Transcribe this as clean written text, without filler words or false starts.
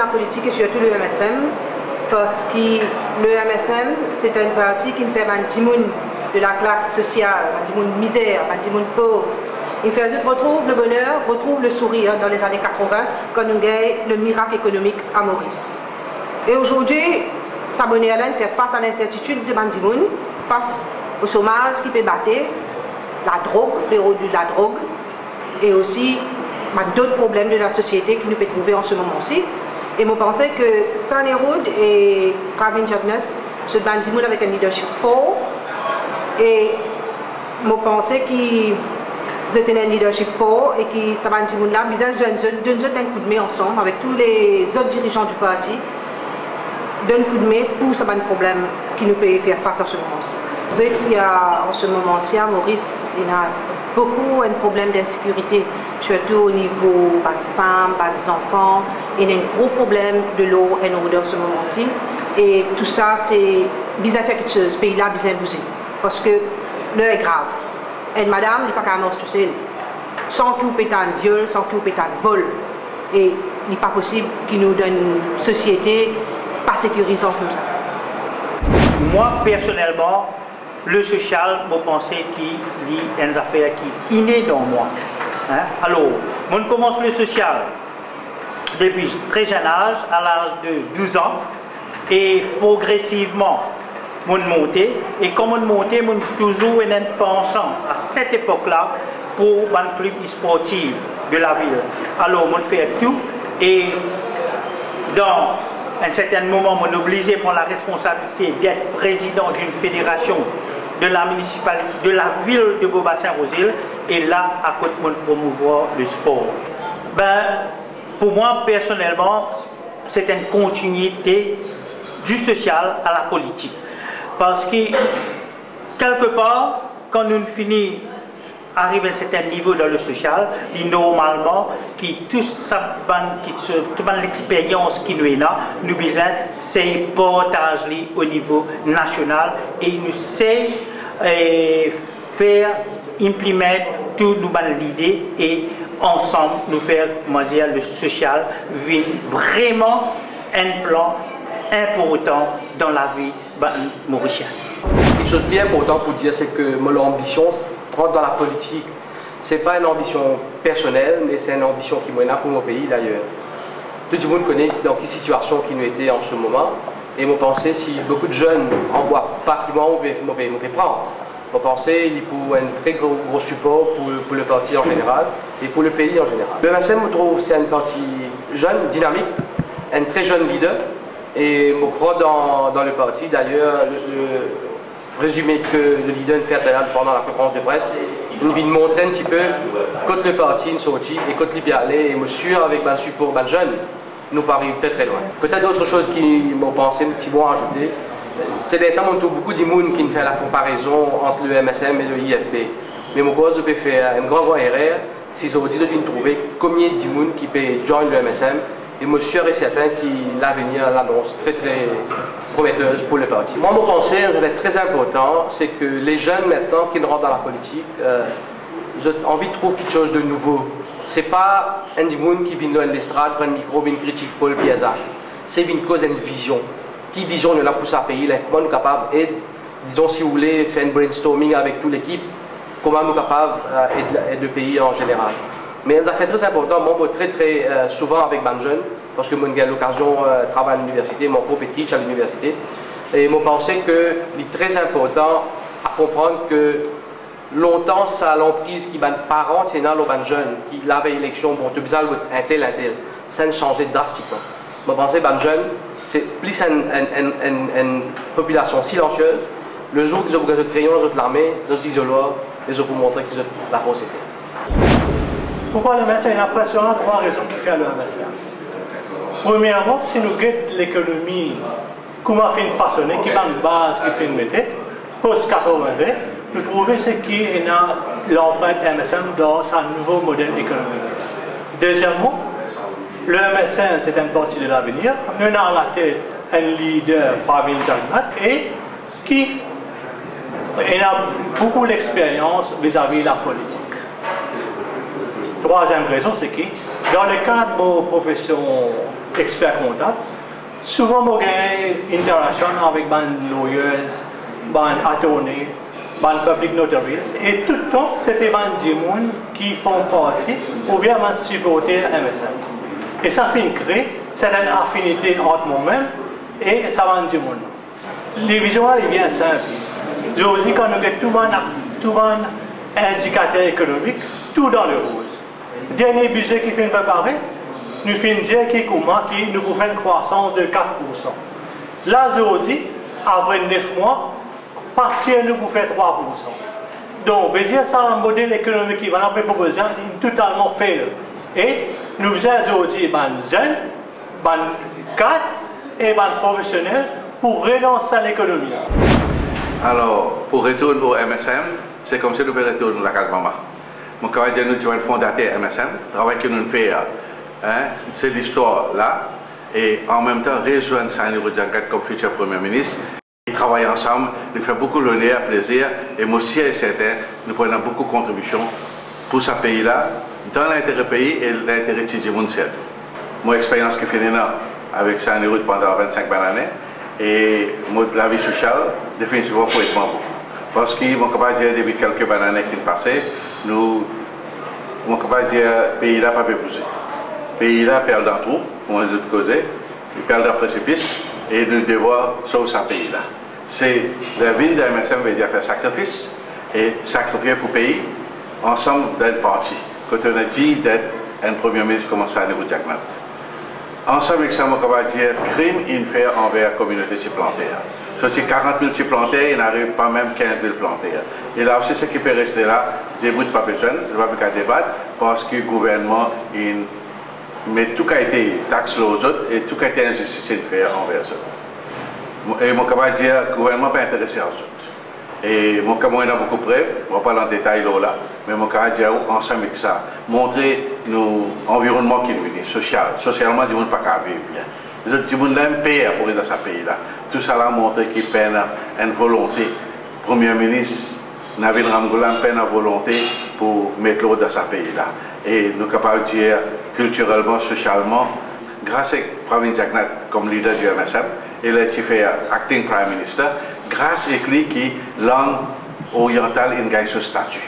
la politique et surtout le MSM, parce que le MSM, c'est un parti qui fait un petit monde de la classe sociale, un petit monde misère, un petit monde pauvre. Il fait retrouve le bonheur, retrouve le sourire dans les années 80, quand nous gagnons le miracle économique à Maurice. Et aujourd'hui, Sabonné Hélène fait face à l'incertitude de Bandimoun, face au chômage qui peut battre, la drogue, fléau de la drogue, et aussi d'autres problèmes de la société que nous pouvons trouver en ce moment-ci. Et je pense que Sanerud et Pravin Jagnath, ce Bandimoun avec un leadership fort, et je pense qu'ils étaient un leadership fort et que ce Bandimoun-là, ils ont un coup de main ensemble avec tous les autres dirigeants du parti, donne coup de main pour ce problème qui nous peut faire face à ce moment-ci. Vous voyez qu'il y a en ce moment-ci à Maurice, il y a beaucoup un problème d'insécurité, surtout au niveau des femmes, des enfants. Il y a un gros problème de l'eau et l'eau dans ce moment-ci. Et tout ça, c'est bien affectueux, ce pays-là, bien bougé. Parce que l'heure est grave. Et madame n'est pas qu'à tout seul. Sans qu'il y ait un viol, sans qu'il y ait un vol. Et il n'est pas possible qu'il nous donne une société pas sécurisante comme ça. Moi, personnellement, le social, je pense qu'il y a une affaire qui est innée dans moi. Hein? Alors, on commence le social depuis très jeune âge, à l'âge de 12 ans, et progressivement, on monte. Et comme on monte, on toujours en pensant à cette époque-là pour un club sportif de la ville. Alors, on fait tout, et dans à un certain moment, on est obligé pour la responsabilité d'être président d'une fédération de la municipalité, de la ville de Beaubassin-Rosil, et là, à côté de promouvoir le sport. Pour moi, personnellement, c'est une continuité du social à la politique. Parce que, quelque part, quand nous finissons arrive à un certain niveau dans le social, et normalement, toute l'expérience qui nous est là, nous besoin c'est partager au niveau national et nous sait faire implémenter toutes nos idées et ensemble nous faire, comment dire, le social vraiment un plan important dans la vie mauricienne. Quelque chose de bien important pour dire, c'est que mon ambition rentre dans la politique. Ce n'est pas une ambition personnelle, mais c'est une ambition qui est là pour mon pays d'ailleurs. Tout le monde connaît dans quelle situation qui nous était en ce moment. Et mon pensée, si beaucoup de jeunes en voient pas qui m'ont fait prendre, mon pensée, il faut un très gros support pour le parti en général et pour le pays en général. Le MSM, je trouve, c'est un parti jeune, dynamique, un très jeune leader. Et je crois dans le parti, d'ailleurs, résumé que le leader fait pendant la conférence de presse, il vient montrer un petit peu quand le parti est sorti et quand il est allé, et monsieur avec le support des jeunes, nous parlons très loin. Peut-être autre chose qui m'ont pensé, un petit mot à ajouter, c'est des temps où beaucoup de monde qui fait la comparaison entre le MSM et le IFB. Mais mon boss peut faire une grande erreur si ça vous dit de trouver combien de monde qui peut joindre le MSM. Et je suis sûr et certain que l'avenir l'annonce très prometteuse pour le parti. Moi, mon pensée, ça va être très important, c'est que les jeunes maintenant qui rentrent dans la politique, j'ai envie de trouver quelque chose de nouveau. Ce n'est pas un monde qui vient dans l'estrade, prend le micro, vient critiquer Paul Piazza. C'est une cause d'une vision. Qui vision nous a poussé à payer, comment nous sommes capables de, disons si vous voulez, faire un brainstorming avec toute l'équipe, comment nous sommes capables d'aider le pays en général. Mais ça fait très important, moi très souvent avec mes jeunes, parce que j'ai l'occasion de travailler à l'université, mon propre teach à l'université. Et je pense qu'il est très important à comprendre que longtemps, ça a l'emprise qui les parents tiennent les jeunes, qui l'avaient l'élection, bon, tu as besoin d'un tel, ça a changé drastiquement. Je pense que les jeunes, c'est plus une population silencieuse. Le jour qu'ils ont besoin de crayon, ils ont l'armée, ils ont l'isoloir, ils ont pour montrer qu'ils ont la société. Pourquoi le MSM? Il y a impressionnant 3 raisons qui font le MSM. Premièrement, si nous regardons l'économie, comment fait une façonnée, qui est une base qui fait une méthode, post-80, nous trouvons ce qui est l'empreinte MSM dans un nouveau modèle économique. Deuxièmement, le MSM, c'est un parti de l'avenir. Nous avons à la tête un leader, Pravin Jagnath, et qui a beaucoup d'expérience vis-à-vis de la politique. Troisième raison, c'est que dans le cadre de vos professions expert comptable. Souvent, j'ai une interaction avec des lawyers, des attorneys, des public notaries. Et tout le temps, c'était des gens qui font partie ou bien des supporters MSM. Et ça fait créer certaines affinités entre moi-même et ça va dire mon nom. Les visuels est bien simple. Je vous dis quand nous avons tout un indicateur économique, tout dans le rose. Le dernier budget qui fait préparer, nous faisons dire qui nous pouvons faire une croissance de 4%. Là, je vous dis, après 9 mois, partiel nous pouvons faire 3%. Donc, je dire ça un modèle économique qui va nous proposer totalement fail. Et nous avons aujourd'hui des jeunes, des cadres et des professionnels pour relancer l'économie. Alors, pour retourner au MSM, c'est comme si nous retourner à la case maman. Mon camarade nous est fondateur MSM, le travail que nous faisons, c'est l'histoire là, et en même temps rejoindre Sani Rodjangat comme futur Premier ministre. Ils travaillent ensemble, nous faisons beaucoup l'honneur, plaisir, et moi aussi, certain, nous prenons beaucoup de contributions pour ce pays-là, dans l'intérêt pays et l'intérêt de Tidjimoun. Mon expérience qui fait avec Sani Rod pendant 25 années, et la vie sociale, définitivement, pour être beaucoup. Parce que mon capable de dire depuis quelques années qui passent, mon capable de dire que le pays n'a pas pu bouger. Le pays là perd dans tout, comme on dit de causer, il perd dans le précipice et nous devons sauver ce pays là. C'est la ville de MSM veut dire faire sacrifice et sacrifier pour le pays ensemble d'un parti. Quand on a dit d'être un premier ministre comme ça, Sani Rodjangat. Ensemble avec ça, on va dire crime il fait envers la communauté plantaire. Sur ces 40 000 plantaires, il n'arrive pas même 15 000 plantaires. Et là aussi, ce qui peut rester là, des bouts de pas besoin, je ne vais pas débattre, parce que le gouvernement, mais tout a été taxé aux autres et tout a été injustice fait envers eux. Et mon camarade dire que le gouvernement n'est pas intéressé aux autres. Et mon camarade est beaucoup près, je ne vais pas dans le détail là, mais mon camarade dit ensemble avec ça, montrer l'environnement qui nous est social. Socialement, du monde pas qu'à vivre bien. Les autres, du monde là, payer pour être dans ce pays-là. Tout ça là montre qu'il peine une volonté. Le Premier ministre, Navin Ramgoolam, peine une volonté pour mettre l'eau dans ce pays-là. Et nous sommes capables de dire culturellement, socialement, grâce à Pravin Jagnat comme leader du MSM, il a fait acting Prime Minister, grâce à lui qui langue orientale, il gagne ce statut.